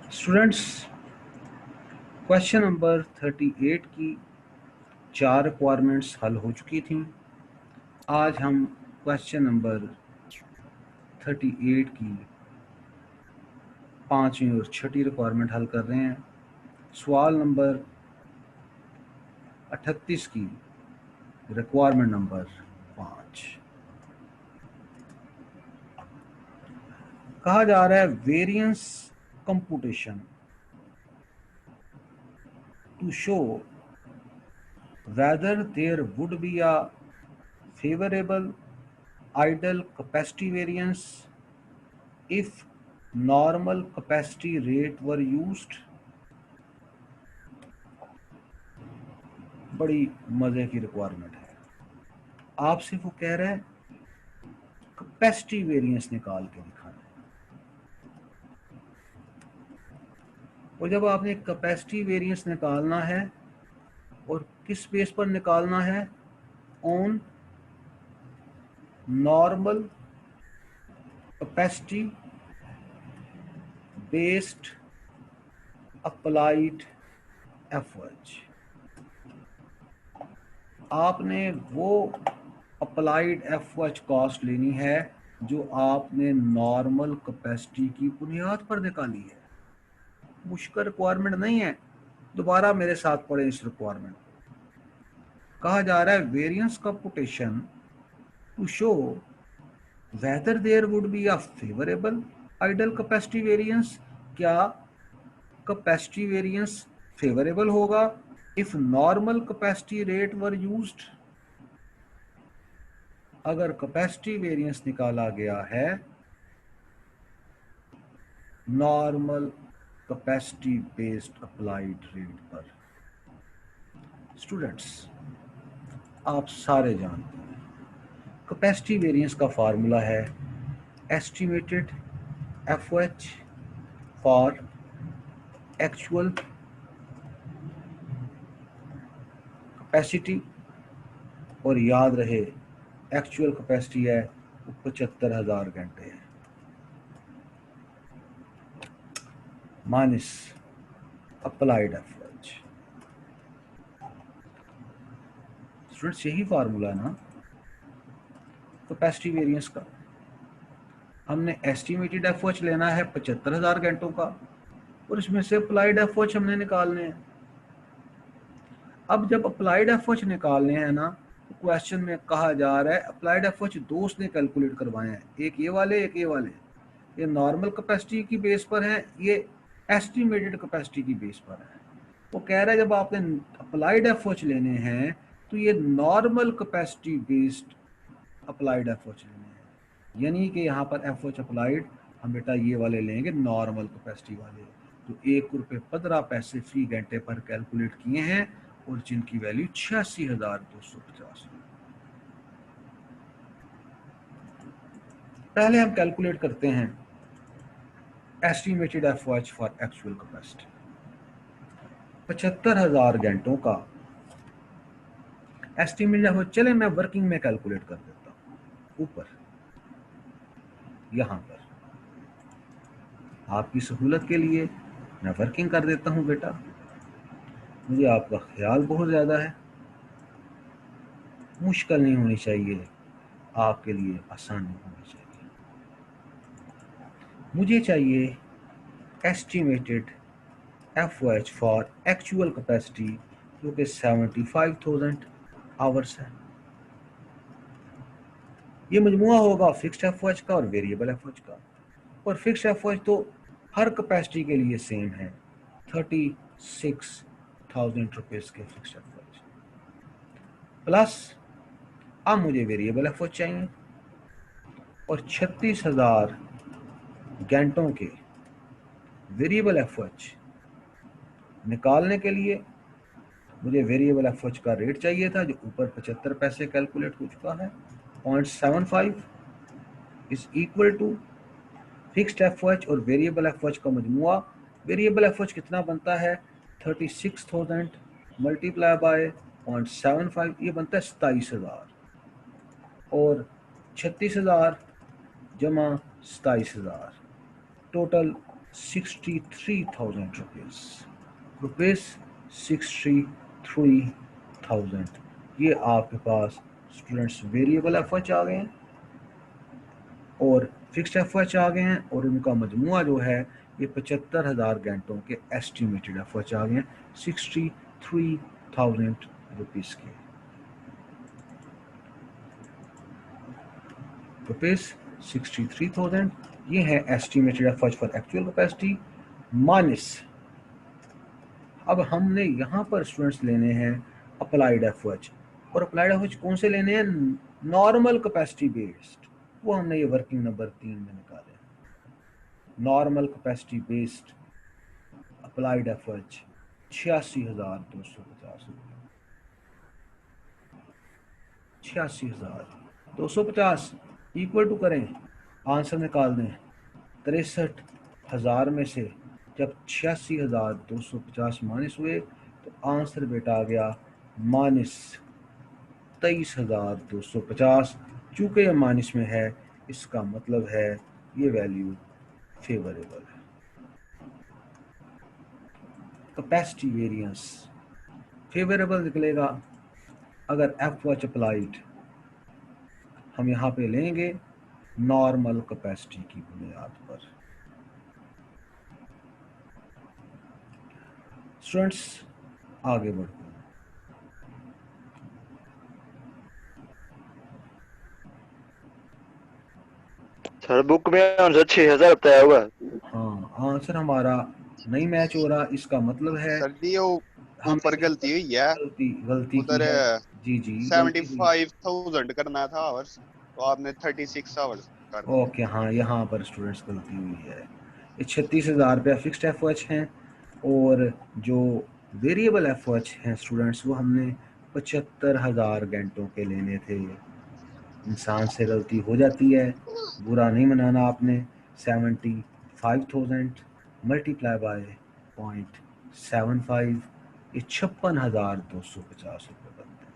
Students, question number 38 की 4 requirements हल हो चुकी थी। आज हम क्वेश्चन नंबर 38 की 5वीं और 6ठी रिक्वायरमेंट हल कर रहे हैं। सवाल नंबर 38 की रिक्वायरमेंट नंबर 5 कहा जा रहा है variance computation to show whether there would be a favorable idle capacity variance if normal capacity rate were used। बड़ी मजे की रिक्वायरमेंट है। आपसे वो कह रहा है कैपेसिटी वेरिएंस निकाल के दिखाना है। और जब आपने कैपेसिटी वेरिएंस निकालना है और किस बेस पर निकालना है, on normal capacity based applied efforts. आपने वो अप्लाइड एफर्ज कॉस्ट लेनी है जो आपने नॉर्मल कैपेसिटी की बुनियाद पर निकाली है। मुश्किल रिक्वायरमेंट नहीं है। दोबारा मेरे साथ पढ़े इस रिक्वायरमेंट को। कहा जा रहा है variance computation to show whether there would be a favourable idle capacity variance. क्या कैपेसिटी वेरिएंस फेवरेबल होगा if normal capacity rate were used. अगर कैपेसिटी वेरिएंस निकाला गया है normal capacity based applied rate पर। स्टूडेंट्स, आप सारे जानते हैं कैपेसिटी वेरिएंस का फार्मूला है estimated FOH for actual capacity. और याद रहे एक्चुअल कैपेसिटी है वो 75,000 घंटे है माइनस अप्लाइड एफओएच। स्टूडेंट्स, यही फार्मूला है ना कैपेसिटी वेरिएंस का। हमने एस्टिमेटेड एफओएच लेना है 75,000 घंटों का और इसमें से अप्लाइड एफओएच हमने निकालने हैं। अब जब अप्लाइड एफओएच निकालने हैं ना, तो क्वेश्चन में कहा जा रहा है अप्लाइड एफओएच दो उसने कैलकुलेट करवाए हैं, एक ये वाले एक ये वाले। ये नॉर्मल कैपेसिटी की बेस पर है, ये एस्टिमेटेड कैपेसिटी की बेस पर है। वो कह रहा है जब आपने अप्लाइड एफओएच लेने हैं तो ये normal capacity based applied FOH लेने हैं। यानी कि यहाँ पर एफओएच अप्लाइड हम बेटा ये वाले लेंगे नॉर्मल कैपेसिटी वाले, जो ₹1.15 फी घंटे पर कैलकुलेट किए हैं और जिनकी वैल्यू 86,250। पहले हम कैलकुलेट करते हैं estimated FOH for actual capacity. 75,000 घंटों का एस्टिमेटेड एफओएच, चले मैं वर्किंग में कैलकुलेट कर देता हूँ। ऊपर यहां पर आपकी सहूलत के लिए मैं वर्किंग कर देता हूं बेटा। मुझे आपका ख्याल बहुत ज़्यादा है, मुश्किल नहीं होनी चाहिए, आपके लिए आसानी होनी चाहिए। मुझे चाहिए estimated FOH for actual capacity जो कि 75,000 आवर्स है। ये मजमुआ होगा फिक्स्ड एफओएच का और वेरिएबल एफओएच का। और फिक्स्ड एफओएच तो हर कैपेसिटी के लिए सेम है, 36,000 रुपीज़ के फिक्स्ड एफओएच प्लस अब मुझे वेरिएबल एफओएच चाहिए और 36,000 घंटों के वेरिएबल एफओएच निकालने के लिए मुझे वेरिएबल एफओएच का रेट चाहिए था जो ऊपर 75 पैसे कैलकुलेट हो चुका है। 0.75 is equal to fixed FOH और वेरिएबल एफओएच का मजमुआ। वेरिएबल एफओएच कितना बनता है 36,000 मल्टीप्लाई बाय 0.75, ये बनता है 27,000 और 36,000 जमा 27,000 टोटल 63,000 रुपीज़ 63,000। ये आपके पास स्टूडेंट्स वेरिएबल एफएच आ गए हैं और फिक्स्ड एफएच आ गए हैं, और उनका मजमुआ जो है ये 75,000 घंटों के एस्टिमेटेड एफएच आ गए हैं 63,000 रुपीज़ के। रुपीज़ 63,000 ये है estimated FH for actual capacity minus. अब हमने यहाँ पर स्टूडेंट्स लेने हैं अप्लाइड एफएच, और अप्लाइड एफएच कौन से लेने हैं? Normal capacity based. वो हमने ये वर्किंग नंबर 3 में निकाले। Normal capacity based applied FH 86,250 रुपये। 86,250 इक्वल टू करें, आंसर निकाल दें। 63,000 में से जब 86,250 माइनस हुए तो आंसर बेटा आ गया माइनस 23,250। चूंकि ये माइनस में है, इसका मतलब है ये वैल्यू फेवरेबल है। कैपेसिटी वेरिएंस फेवरेबल निकलेगा अगर एफएच अप्लाइड हम यहाँ पे लेंगे नॉर्मल कैपेसिटी की बुनियाद पर। स्टूडेंट्स आगे बढ़ते हैं। सर बुक में आंसर 6,000 बताया हुआ है। हाँ, आंसर हमारा नहीं मैच हो रहा, इसका मतलब है सर जी वो हमें ऊपर गलती हुई है, गलती की उधर है। जी जी, गलती हुई। 75,000 करना था आवर्स, तो आपने 36 आवर्स कर दिया। ओके, हाँ, यहाँ पर स्टूडेंट्स गलती हुई है। ये 36,000 रुपया फिक्स्ड एफओएच हैं, और जो वेरिएबल एफओएच हैं स्टूडेंट्स वो हमने 75,000 घंटों के लेने थे। इंसान से गलती हो जाती है, बुरा नहीं मनाना आपने। 75,000 मल्टीप्लाई बाय 0.75 ये 56,250 रुपये बनते हैं।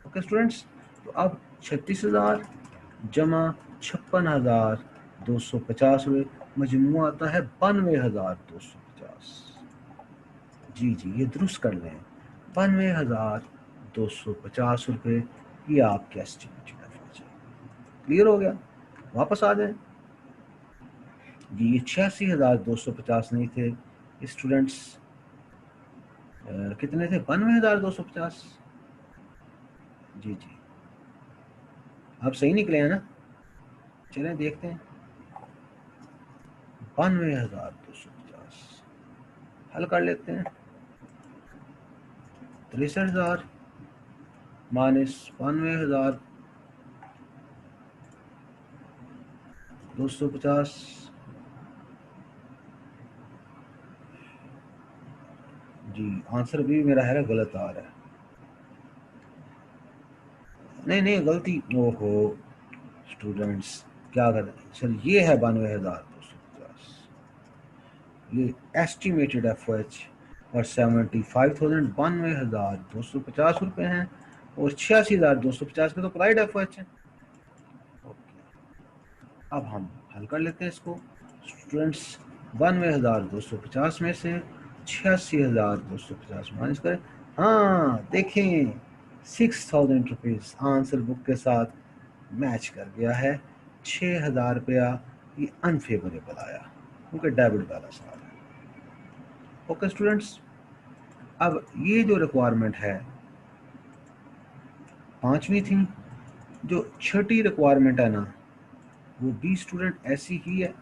ओके स्टूडेंट्स, तो अब 36,000 जमा 56,250 रुपये मजमू आता है 92,250। जी जी, ये दुरुस्त कर लें, 92,250 रुपये ये आपके एस्टिमेटेड एफएच है। क्लियर हो गया? वापस आ जाए जी। ये 86,250 नहीं थे स्टूडेंट्स, कितने थे? 92,250। जी जी, अब सही निकले हैं ना? चलें देखते हैं। 92,250 हल कर लेते हैं। 63,000 माइनस 92,250। जी, आंसर भी मेरा है गलत आ रहा है। नहीं गलती, ओहो स्टूडेंट्स क्या कर रहे हैं सर? ये है 92,250, ये एस्टिमेटेड एफओएच और 75,000 92,250 रुपये हैं, और 86,250 का तो अप्लाइड एफओएच है। ओके, अब हम हल कर लेते हैं इसको स्टूडेंट्स। 92,250 में से 86,250 माइनस करें। हाँ देखें, 6,000 रुपीज़ आंसर बुक के साथ मैच कर गया है। 6,000 रुपया ये अनफेवरेबल आया क्योंकि डेबिट बैलेंस आ रहा है। ओके स्टूडेंट्स, अब ये जो रिक्वायरमेंट है 5वीं थी, जो छठी रिक्वायरमेंट है ना वो भी स्टूडेंट ऐसी ही है।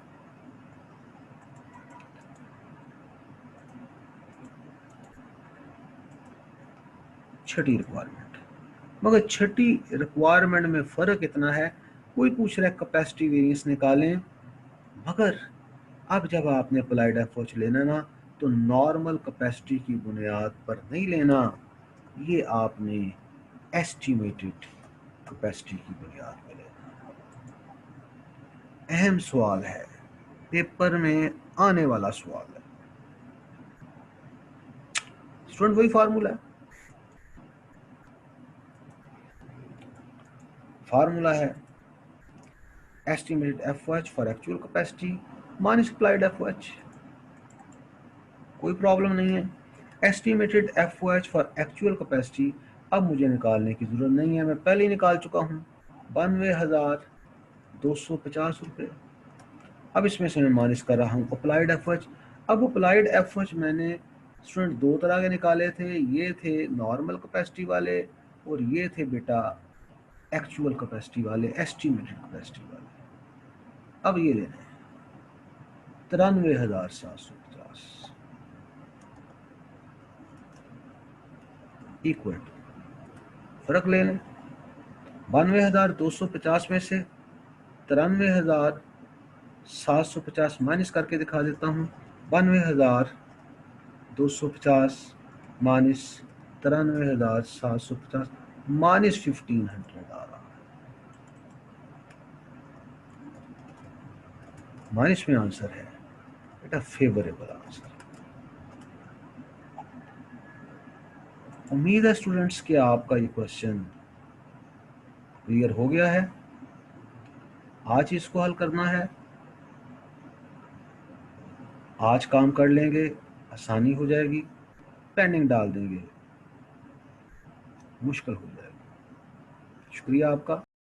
छठी रिक्वायरमेंट, मगर छठी रिक्वायरमेंट में फ़र्क इतना है, कोई पूछ रहा है कैपेसिटी वेरिएंस निकालें, मगर अब जब आपने अप्लाइड एफओएच लेना ना तो नॉर्मल कैपेसिटी की बुनियाद पर नहीं लेना, ये आपने एस्टिमेटेड कैपेसिटी की बुनियाद पर लेना। अहम सवाल है, पेपर में आने वाला सवाल है स्टूडेंट। वही फार्मूला है estimated FOH for actual capacity minus applied FOH। कोई प्रॉब्लम नहीं है। Estimated FOH for actual capacity अब मुझे निकालने की ज़रूरत नहीं है, मैं पहले ही निकाल चुका हूँ, 92,250 रुपये। अब इसमें से मैं माइनस कर रहा हूँ अप्लाइड FOH। अब अप्लाइड FOH मैंने स्टूडेंट दो तरह के निकाले थे, ये थे नॉर्मल कैपेसिटी वाले और ये थे बेटा एक्चुअल कैपेसिटी वाले, एस्टिमेटेड कैपेसिटी वाले। अब ये लेने हैं 93,750 इक्वल टू फर्क ले लें 92,250 में से 93,750 माइनस करके दिखा देता हूँ। 92,250 माइनस 93,750 माइनस 1,500 आ रहा है। माइनस में आंसर है बेटा फेवरेबल आंसर। उम्मीद है स्टूडेंट्स कि आपका ये क्वेश्चन क्लियर हो गया है। आज इसको हल करना है, आज काम कर लेंगे, आसानी हो जाएगी, पेंडिंग डाल देंगे मुश्किल हो जाएगी। शुक्रिया आपका।